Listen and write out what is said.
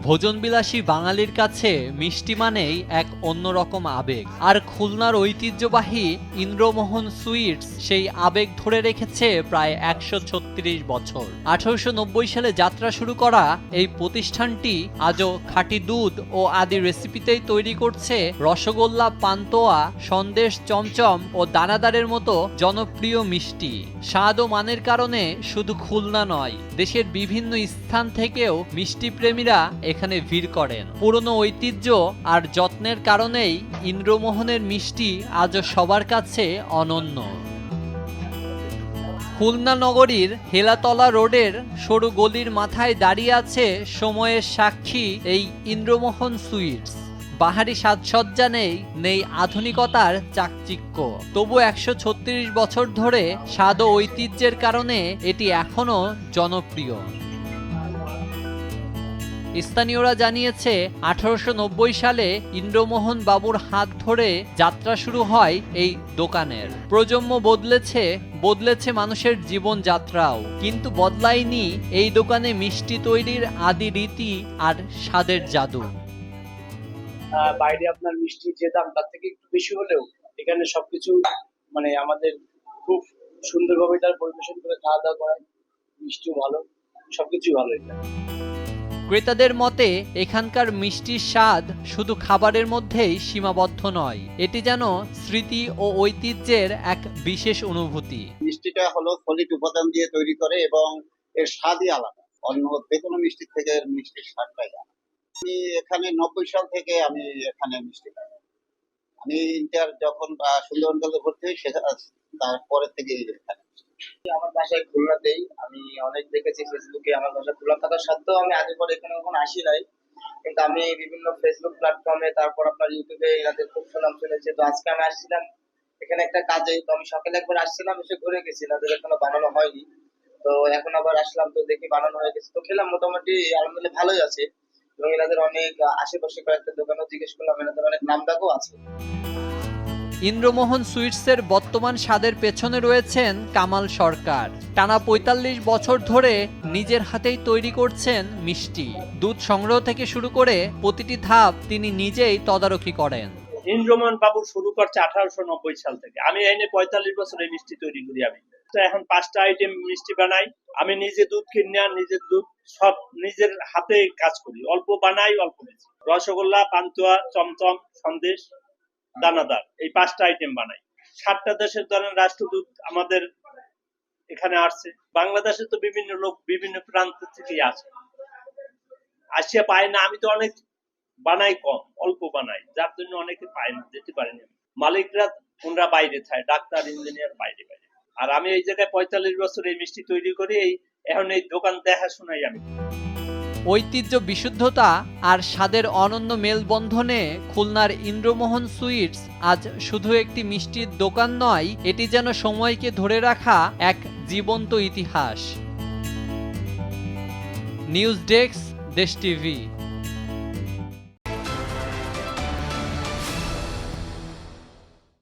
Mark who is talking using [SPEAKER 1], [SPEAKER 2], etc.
[SPEAKER 1] ভোজনবিলাসী বাঙালির কাছে মিষ্টি মানেই এক অন্যরকম আবেগ। আর খুলনার ঐতিহ্যবাহী ইন্দ্রমোহন সুইটস সেই আবেগ ধরে রেখেছে প্রায় ১৩৬ বছর। ১৮৯০ সালে যাত্রা শুরু করা এই প্রতিষ্ঠানটি আজও খাঁটি দুধ ও আদি রেসিপিতেই তৈরি করছে রসগোল্লা, পান্তুয়া, সন্দেশ, চমচম ও দানাদারের মতো জনপ্রিয় মিষ্টি। স্বাদ ও মানের কারণে শুধু খুলনা নয়, দেশের বিভিন্ন স্থান থেকেও মিষ্টি প্রেমীরা এখানে ভিড় করেন। পুরনো ঐতিহ্য আর যত্নের কারণেই ইন্দ্রমোহনের মিষ্টি আজও সবার কাছে অনন্য। খুলনা নগরীর হেলাতলা রোডের সরু গলির মাথায় দাঁড়িয়ে আছে সময়ের সাক্ষী এই ইন্দ্রমোহন সুইটস। বাহারি সাজসজ্জা নেই আধুনিকতার চাকচিক্য, তবু ১৩৬ বছর ধরে স্বাদ ও ঐতিহ্যের কারণে এটি এখনো জনপ্রিয়। স্থানীয়রা জানিয়েছে ১৮৯০ সালে ইন্দ্রমোহন বাবুর হাত ধরে যাত্রা শুরু হয় এই দোকানের। প্রজন্ম বদলেছে মানুষের জীবনযাত্রাও, কিন্তু বদলায়নি এই দোকানে মিষ্টি তৈরির আদি রীতি আর স্বাদের জাদু।
[SPEAKER 2] বাইরে আপনার মিষ্টি যে দাম তার থেকে একটু বেশি হলেও এখানে সবকিছু আমাদের খুব সুন্দরভাবে তার পরিবেশন করে খাওয়া দাওয়া করায়। মিষ্টিও ভালো, সবকিছুই ভালো এখানে।
[SPEAKER 1] ক্রেতাদের মতে এখানকার মিষ্টির স্বাদ শুধু খাবারের মধ্যেই সীমাবদ্ধ নয়, এটি যেন স্মৃতি ও ঐতিহ্যের এক বিশেষ অনুভূতি।
[SPEAKER 3] মিষ্টিটা হলো সলিড উপাদান দিয়ে তৈরি করে এবং এর স্বাদই আলাদা, অন্য যে কোনো মিষ্টির থেকে মিষ্টির স্বাদটাই আলাদা। আমি এখানে ৯০ সাল থেকে আমি এখানে মিষ্টি খাই। আমি ইন্টার যখন সুন্দরবন কলেজে ভর্তি হই তারপরে থেকে এখানে।
[SPEAKER 2] আমার বাসায় খুলনাতেই, আমি অনেক দেখেছি ফেসবুকে। আমার বাসা খুলনা থাকা সত্ত্বেও আমি আগে পরে এখানে কখনো আসি নাই, কিন্তু আমি বিভিন্ন ফেসবুক প্ল্যাটফর্মে, তারপর আপনার ইউটিউবে এনাদের খুব সুনাম শুনেছি। তো আজকে আমি আসছিলাম এখানে একটা কাজে, তো আমি সকালে একবার আসছিলাম, এসে ঘুরে গেছি, এনাদের এখনো বানানো হয়নি। তো এখন আবার আসলাম, তো দেখি বানানো হয়ে গেছে, তো খেলাম। মোটামুটি আলহামদুলিল্লাহ ভালোই আছে। এবং এনাদের অনেক আশেপাশে কয়েকটা দোকানও জিজ্ঞেস করলাম, এনাদের অনেক নামডাকও আছে।
[SPEAKER 1] ইন্দ্রমোহন সুইটসের বর্তমান স্বাদের পেছনে রয়েছেন কামাল সরকার। টানা ৪৫ বছর ধরে নিজের হাতেই তৈরি করছেন মিষ্টি। দুধ সংগ্রহ থেকে শুরু করে প্রতিটি ধাপ তিনি নিজেই তদারকি করেন।
[SPEAKER 4] ইন্দ্রমোহন বাবু শুরু করছে ১৮৯০ সাল থেকে। আমি এনে ৪৫ বছর এই মিষ্টি তৈরি করি। আমি তো এখন ৫টা আইটেম মিষ্টি বানাই। আমি নিজে দুধ কিনে নিজের দুধ সব নিজের হাতে কাজ করি। অল্প বানাই, অল্প বেশি। রসগোল্লা, পান্তুয়া, চমচম, সন্দেশ, দানাদার, এই 5টা আইটেম বানাই। 7টা দেশের ধরেন রাষ্ট্রদূত আমাদের এখানে আসছে। বাংলাদেশে তো বিভিন্ন লোক বিভিন্ন প্রান্ত থেকে আসে, আসিয়া পায় না। আমি তো অনেক বানাই, কম অল্প বানাই, যার জন্য অনেকে পায় না, যেতে পারে না। মালিকরা ওনারা বাইরে থাকে, ডাক্তার, ইঞ্জিনিয়ার বাইরে। আর আমি এই জায়গায় ৪৫ বছর এই মিষ্টি তৈরি করি। এখন এই দোকান দেখাশোনাই আমি।
[SPEAKER 1] ঐতিহ্য, বিশুদ্ধতা আর স্বাদের অনন্য মেলবন্ধনে খুলনার ইন্দ্রমোহন সুইটস আজ শুধু একটি মিষ্টির দোকান নয়, এটি যেন সময়কে ধরে রাখা এক জীবন্ত ইতিহাস। নিউজ ডেস্ক, দেশ টিভি।